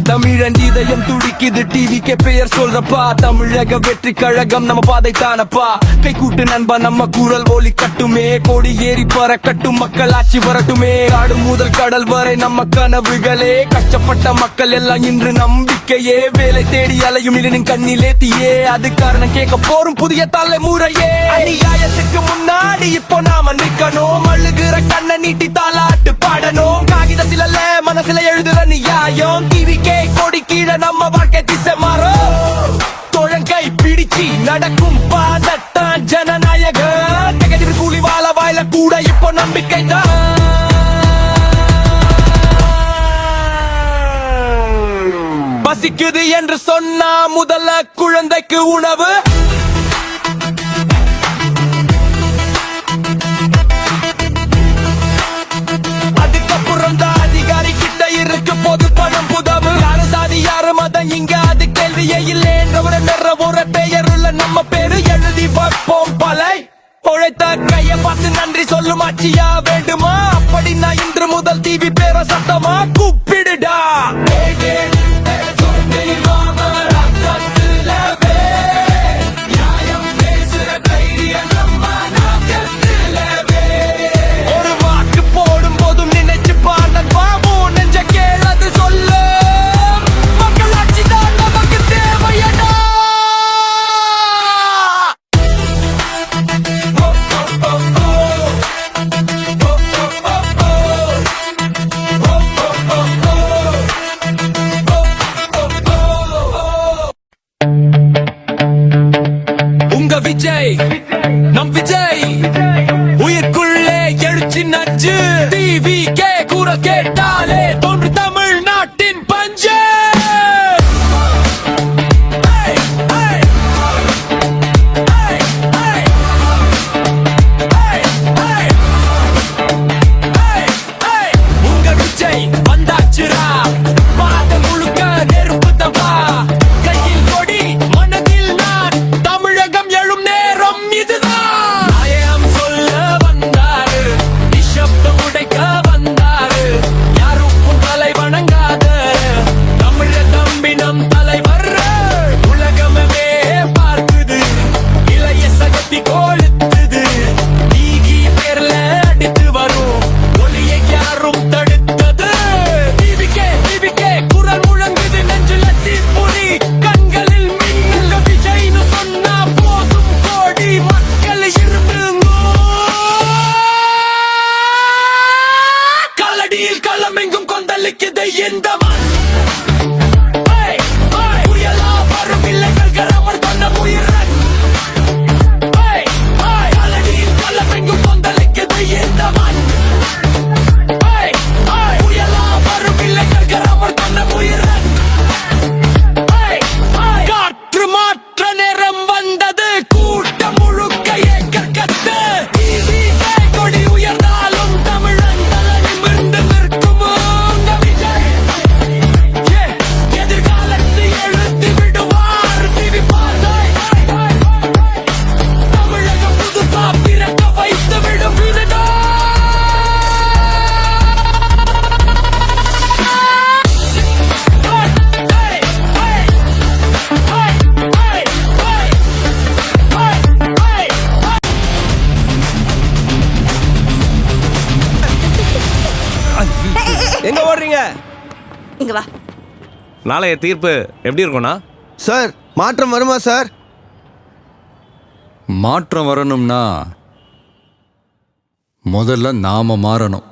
தமிழன் இதயம் துடிக்குது டிவிக்கே பெயர் சொல்றப்பா. தமிழக வெற்றி கழகம் நம்ம பாதை தானப்பா. கை கூட்டு நண்பா நம்ம குரல் ஒலி கட்டுமே. கோடி ஏறி பறக்கட்டும் மக்கள் ஆட்சி வரட்டுமே. காடு முதல் கடல் வரை நம்ம கனவுகளே. கஷ்டப்பட்ட மக்கள் எல்லாம் இன்று நம்பிக்கையே. வேலை தேடி அலையும் இளைஞன் கண்ணிலேத்தியே. அது காரணம் கேட்க போரும் புதிய தலைமுறையே. அநியாயத்துக்கு முன்னாடி இப்போ நாம நிக்கணும். அழுகிற கண்ணை நீட்டி தாலாட்டு பாடணும். காகிதத்தில் அல்ல மனசுல எழுதுற நியாயம். டிவிக்கே கொடி கீழே நம்ம வாழ்க்கை திசை மாறும். தொழங்கை பிடிச்சி நடக்கும் பாதத்தான் ஜனநாயக. நெகட்டிவ் கூலி வாழ வாயில கூட இப்போ நம்பிக்கை தான். பசிக்குது என்று சொன்னா முதல்ல குழந்தைக்கு உணவு. அதுக்கப்புறம் தான் அதிகாரி கிட்ட இருக்கு பொது பணம் புதவு. யாரு சாதி யாரு மதம் இங்க அது கேள்வியே இல்லை. என்ற ஒரு பெயர் உள்ள நம்ம பேரு எழுதி வைப்போம் பலை. உழைத்த கைய பார்த்து நன்றி சொல்லும் ஆட்சியா வேண்டுமா? அப்படி நான் இன்று முதல் டிவி பேர சத்தமா கூப்பிடுடா. விஜய் நம் விஜய் உயிர்க்குள்ளே எழுச்சி நச்சு. டிவி கே குரல் கேட்டாலே தோன்று தமிழ்நாட்டின் பஞ்சு. உங்க விஜய் வந்தாச்சுரா. பாத முழுக்க நெருப்பு தம்பா. கையில் கொடி மனதில் நான். தமிழகம் எழும் நேரம் இதுதான். நாயம் சொல்ல வந்தாரு. நிஷப்தம் உடைக்க வந்தாரு. யாருக்கும் தலை வணங்காத தமிழ தம்பி நம் தலைவர். உலகமே பார்க்குது. இளைய சகத்தி கொளுத்துது. நீகி பேர்ல அடித்து வரும் ஒளியை யாரும் தடுத்தது. டிவிக்கே குரல் முழங்குது. நெஞ்சில் தீப்புரி கண்களில் மின்னுங்க. விஜய்னு சொன்னா போதும் கோடி மக்கள் இருந்துங்க. காலடியில் களமெங்கும் கொந்தளிக்குது இந்த மண். புயலா வரும் இல்லைகள் கரவர் கொண்ட உயிரன். காலடியில் களமெங்கும் கொந்தளிக்குது இந்த மண். புயலா வரும் இல்லைகள் கரவர் கொண்ட உயிரன். காற்று மாற்ற நேரம் வந்தது. கூட்டம் முழுக்க ஏக்கத்து. கொடி உயர்ந்தாலும் தமிழன் தலை நிமிர்ந்து நிற்கும். விஜய் எதிர்காலத்தை எழுதி விடுவார். டிவி பாதை தமிழகம் புதுசா பிறக்க வைத்து விடும். எங்க ஓடுறீங்க? இங்க வா. நாளைய தீர்ப்பு எப்படி இருக்கும்னா? சார் மாற்றம் வருமா சார்? மாற்றம் வரணும்னா முதல்ல நாம மாறணும்.